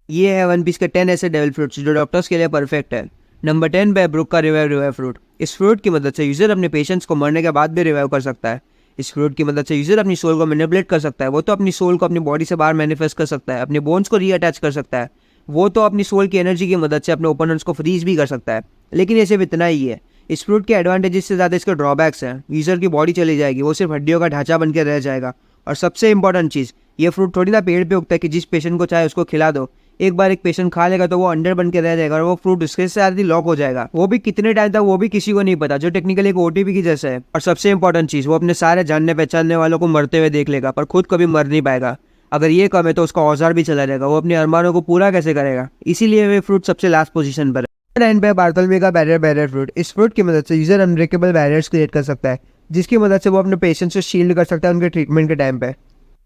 ये है one piece के 10 ऐसे डेविल फ्रूट्स जो डॉक्टर्स के लिए परफेक्ट है। नंबर 10 पे ब्रुक का रिवाइव फ्रूट। इस फ्रूट की मदद से यूजर अपने पेशेंट्स को मरने के बाद भी रिवाइव कर सकता है। इस फ्रूट की मदद से यूजर अपनी सोल को मैनिपुलेट कर सकता है। वो तो अपनी सोल को अपनी बॉडी से बाहर मैनिफेस्ट कर सकता है, अपने बोन्स को रीअटैच कर सकता है। वो तो अपनी सोल की एनर्जी की मदद से अपने ओपोनेंट्स को फ्रीज भी कर सकता है। लेकिन ये सिर्फ इतना ही है। इस फ्रूट के एडवांटेजेस से ज़्यादा इसके ड्रॉबैक्स हैं। यूजर की बॉडी चली जाएगी, वो सिर्फ हड्डियों का ढांचा बन के रह जाएगा। और सबसे इंपॉर्टेंट चीज़, ये फ्रूट थोड़ी ना पेड़ पे उगता है कि जिस पेशेंट को चाहे उसको खिला दो। एक बार एक पेशेंट खा लेगा तो वो अंडर बन के रह जाएगा और वो फ्रूट उसके साथ ही लॉक हो जाएगा। वो भी कितने टाइम तक वो भी किसी को नहीं पता, जो टेक्निकली एक ओटीपी की जैसा है। और सबसे इंपॉर्टेंट चीज़, वो अपने सारे जानने पहचानने वालों को मरते हुए देख लेगा पर खुद कभी मर नहीं पाएगा। अगर ये कम है तो उसका औजार भी चला जाएगा, वो अपने अरमानों को पूरा कैसे करेगा। इसीलिए वे फ्रूट सबसे लास्ट पोजीशन पर है। लाइन पे बार्थोलोम्यू का बैरियर फ्रूट। इस फ्रूट की मदद से यूजर अनब्रेकेबल बैरियर्स क्रिएट कर सकता है, जिसकी मदद से वो अपने पेशेंट्स से शील्ड कर सकता है उनके ट्रीटमेंट के टाइम पे।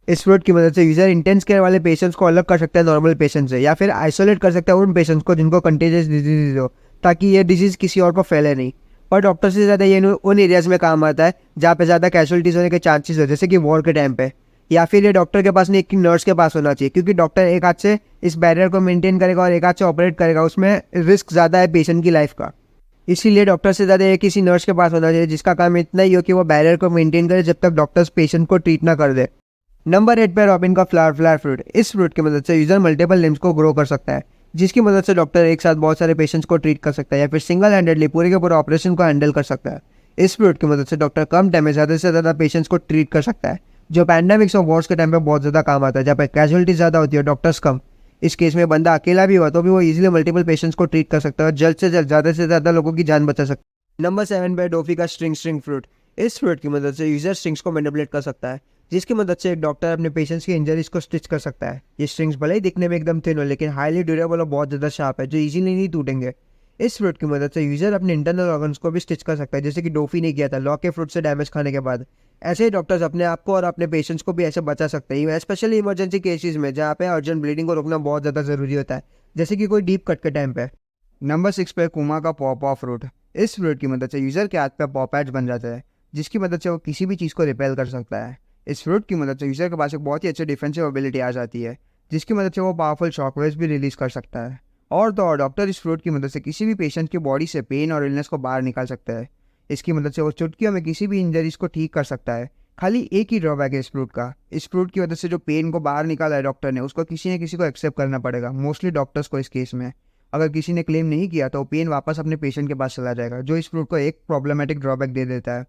इस फ्रूट की मदद से यूजर इंटेंस केयर वाले पेशेंट्स को अलग कर सकता है नॉर्मल पेशेंट से, या फिर आइसोलेट कर सकता है उन पेशेंट्स को जिनको कंटेजियस डिजीज हो, ताकि ये डिजीज किसी और को फैले नहीं। पर डॉक्टर से ज़्यादा ये उन एरियाज में काम आता है जहाँ पे ज़्यादा कैजुअलिटीज होने के चांसेस हो, जैसे कि वॉर के टाइम पे। या फिर ये डॉक्टर के पास नहीं, एक नर्स के पास होना चाहिए, क्योंकि डॉक्टर एक हाथ से इस बैरियर को मेंटेन करेगा और एक हाथ से ऑपरेट करेगा, उसमें रिस्क ज़्यादा है पेशेंट की लाइफ का। इसीलिए डॉक्टर से ज़्यादा एक किसी नर्स के पास होना चाहिए, जिसका काम इतना ही हो कि वो बैरियर को मेंटेन करे जब तक डॉक्टर्स पेशेंट को ट्रीट ना कर दे। नंबर 8 पे रॉबिन का फ्लावर फ्रूट। इस फ्रूट की मदद से यूजर मल्टीपल लिम्स को ग्रो कर सकता है, जिसकी मदद से डॉक्टर एक साथ बहुत सारे पेशेंट्स को ट्रीट कर सकता है, या फिर सिंगल हैंडेडली पूरे के पूरे ऑपरेशन को हैंडल कर सकता है। इस फ्रूट की मदद से डॉक्टर कम टाइम में ज़्यादा से ज़्यादा पेशेंट्स को ट्रीट कर सकता है, जो पैंडेमिक्स और वॉर्स के टाइम पे बहुत ज़्यादा काम आता है, जहाँ पे कैजुअलिटी ज़्यादा होती है, डॉक्टर्स कम। इस केस में बंदा अकेला भी हुआ तो भी वो इजीली मल्टीपल पेशेंट्स को ट्रीट कर सकता है और जल्द से जल्द ज़्यादा से ज़्यादा लोगों की जान बचा सकता है। नंबर 7 पे डोफी का स्ट्रिंग फ्रूट। इस फ्रूट की मदद से यूजर स्ट्रिंग्स को मैनिपुलेट कर सकता है, जिसकी मदद से एक डॉक्टर अपने पेशेंट्स की इंजरीज को स्टिच कर सकता है। ये स्ट्रिंग्स भले ही दिखने में एकदम थिन हो, लेकिन हाईली ड्यूरेबल और बहुत ज़्यादा शार्प है, जो इजीली नहीं टूटेंगे। इस फ्रूट की मदद से यूजर अपने इंटरनल ऑर्गन्स को भी स्टिच कर सकता है, जैसे कि डोफी ने किया था लॉ के फ्रूट से डैमेज खाने के बाद। ऐसे ही डॉक्टर्स अपने आप को और अपने पेशेंट्स को भी ऐसे बचा सकते हैं, स्पेशली इमरजेंसी केसेस में जहाँ पे अर्जेंट ब्लीडिंग को रोकना बहुत ज़्यादा ज़रूरी होता है, जैसे कि कोई डीप कट के टाइम पे। नंबर 6 पे कुमा का पॉपॉ फ्रूट। इस फ्रूट की मदद से यूजर के हाथ पे पॉपैच बन जाता है, जिसकी मदद से वो किसी भी चीज़ को रिपेल कर सकता है। इस फ्रूट की मदद से यूजर के पास एक बहुत ही अच्छी डिफेंसिव एबिलिटी आ जाती है, जिसकी मदद से वो पावरफुल शॉकवेव्स भी रिलीज कर सकता है। और तो और डॉक्टर इस फ्रूट की मदद से किसी भी पेशेंट की बॉडी से पेन और इलनेस को बाहर निकाल सकता है। इसकी मदद से वो चुटकियों में किसी भी इंजरीज को ठीक कर सकता है। खाली एक ही ड्रॉबैक है इस फ्रूट का। इस फ्रूट की वजह से जो पेन को बाहर निकाला है डॉक्टर ने, उसको किसी न किसी को एक्सेप्ट करना पड़ेगा, मोस्टली डॉक्टर्स को। इस केस में अगर किसी ने क्लेम नहीं किया तो पेन वापस अपने पेशेंट के पास चला जाएगा, जो इस फ्रूट को एक प्रॉब्लमेटिक ड्रॉबैक दे देता है।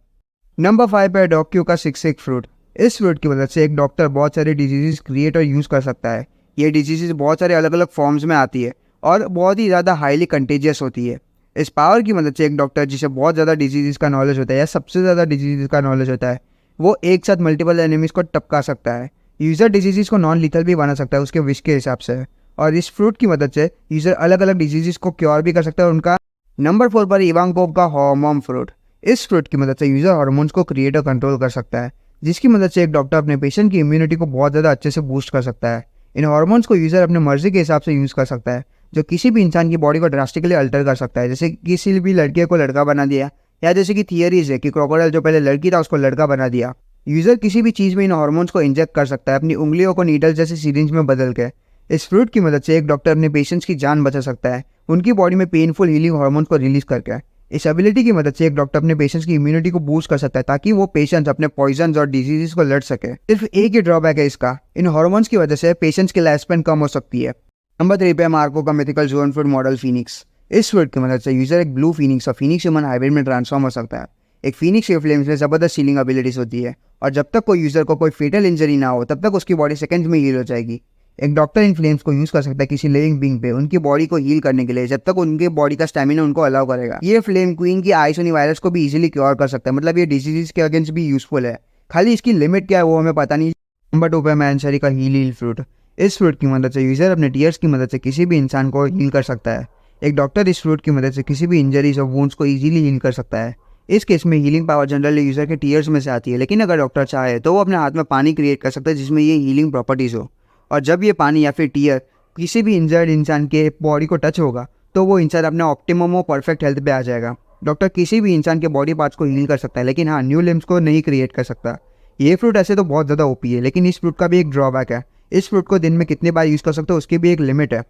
नंबर 5 पे डॉक्यू का सिक फ्रूट। इस फ्रूट की मदद से एक डॉक्टर बहुत सारे डिजीजेस क्रिएट और यूज़ कर सकता है। ये डिजीजेस बहुत सारे अलग अलग फॉर्म्स में आती है और बहुत ही ज़्यादा हाईली कंटेजियस होती है। इस पावर की मदद से एक डॉक्टर जिसे बहुत ज़्यादा डिजीजेस का नॉलेज होता है, या सबसे ज़्यादा डिजीजेस का नॉलेज होता है, वो एक साथ मल्टीपल एनिमीज को टपका सकता है। यूज़र डिजीजेस को नॉन लीथल भी बना सकता है उसके विश के हिसाब से। और इस फ्रूट की मदद से यूज़र अलग अलग डिजीजेस को क्योर भी कर सकता है उनका। नंबर 4 पर इवांग पोप का हॉर्मोन फ्रूट। इस फ्रूट की मदद से यूज़र हार्मोन्स को क्रिएट और कंट्रोल कर सकता है, जिसकी मदद से एक डॉक्टर अपने पेशेंट की इम्यूनिटी को बहुत ज़्यादा अच्छे से बूस्ट कर सकता है। इन हार्मोन्स को यूज़र अपने मर्जी के हिसाब से यूज़ कर सकता है, जो किसी भी इंसान की बॉडी को ड्रास्टिकली अल्टर कर सकता है, जैसे किसी भी लड़के को लड़का बना दिया, या जैसे कि थियरीज है कि क्रोकोडाइल जो पहले लड़की था उसको लड़का बना दिया। यूज़र किसी भी चीज़ में इन हार्मोन्स को इंजेक्ट कर सकता है, अपनी उंगलियों को नीडल जैसे सिरिंज में बदल के। इस फ्रूट की मदद से एक डॉक्टर अपने पेशेंट्स की जान बचा सकता है, उनकी बॉडी में पेनफुल हीलिंग हार्मोन्स को रिलीज करके। इस एबिलिटी की मदद से एक डॉक्टर अपने पेशेंट्स की इम्यूनिटी को बूस्ट कर सकता है, ताकि वो पेशेंट्स अपने पॉइजन और डिजीजेस को लड़ सके। सिर्फ एक ही ड्रॉबैक है इसका, इन हार्मोन्स की वजह से पेशेंट्स की लाइफ स्पैन कम हो सकती है। नंबर 3 पे मार्को का mythical zone fruit model Phoenix. इस फ्रूट की मदद से यूजर एक ब्लू फिनिक्स और फिनिक्स ह्यूमन हाइब्रिड में ट्रांसफॉर्म हो सकता है। एक फिनिक्स के फ्लेम्स में जबरदस्त हीलिंग एबिलिटीज होती है, और जब तक कोई यूजर को कोई फेटल इंजरी ना हो तब तक उसकी बॉडी सेकंड्स में हील हो जाएगी। एक डॉक्टर इन फ्लेम्स को यूज कर सकता है किसी लिविंग बीइंग पे उनकी बॉडी को हील करने के लिए, जब तक उनके बॉडी का स्टैमिना उनको अलाउ करेगा। ये फ्लेम क्वीन की आइसोनी वायरस को भी इजीली क्योर कर सकता है, मतलब ये डिजीज के अगेंस्ट भी यूजफुल है। खाली इसकी लिमिट क्या है वो हमें पता नहीं। नंबर 2 पे मैनशरी का हील फ्रूट। इस फ्रूट की मदद से यूजर अपने टीयर्स की मदद से किसी भी इंसान को हील कर सकता है। एक डॉक्टर इस फ्रूट की मदद से किसी भी इंजरीज और वुंड्स को इजीली हील कर सकता है। इस केस में हीलिंग पावर जनरली यूजर के टीयर्स में से आती है, लेकिन अगर डॉक्टर चाहे तो वो अपने हाथ में पानी क्रिएट कर सकता है जिसमें ये हीलिंग प्रॉपर्टीज हो। और जब ये पानी या फिर टीयर किसी भी इंजर्ड इंसान के बॉडी को टच होगा तो वो इंसान अपने ऑप्टिमम और परफेक्ट हेल्थ पे आ जाएगा। डॉक्टर किसी भी इंसान के बॉडी पार्ट्स को हील कर सकता है, लेकिन हाँ, न्यू लिम्स को नहीं क्रिएट कर सकता। ये फ्रूट ऐसे तो बहुत ज़्यादा ओपी है, लेकिन इस फ्रूट का भी एक ड्रॉबैक है। इस फ्रूट को दिन में कितने बार यूज़ कर सकते हो उसकी भी एक लिमिट है।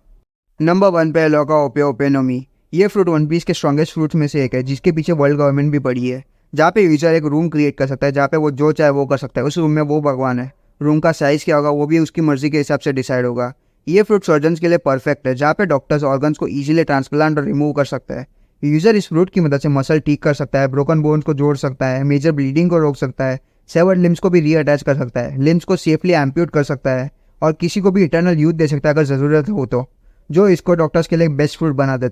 नंबर 1 पे है लौका ओपियोपेनोमी। ये फ्रूट वन पीस के स्ट्रॉन्गेस्ट फ्रूट्स में से एक है, जिसके पीछे वर्ल्ड गवर्नमेंट भी पड़ी है, जहाँ पे यूजर एक रूम क्रिएट कर सकता है जहाँ पे वो जो चाहे वो कर सकता है। उस रूम में वो भगवान है। रूम का साइज़ क्या होगा वो भी उसकी मर्जी के हिसाब से डिसाइड होगा। ये फ्रूट सर्जन्स के लिए परफेक्ट है, जहाँ पे डॉक्टर्स ऑर्गन्स को ईजिली ट्रांसप्लांट और रिमूव कर सकता है। यूजर इस फ्रूट की मदद से मसल ठीक कर सकता है, ब्रोकन बोन्स को जोड़ सकता है, मेजर ब्लीडिंग को रोक सकता है, सेवर्ड लिम्स को भी रीअटैच कर सकता है, लिम्स को सेफली एम्प्यूट कर सकता है और किसी को भी इटर्नल यूथ दे सकता है अगर ज़रूरत हो तो, जो इसको डॉक्टर्स के लिए बेस्ट फ्रूट बना देता है।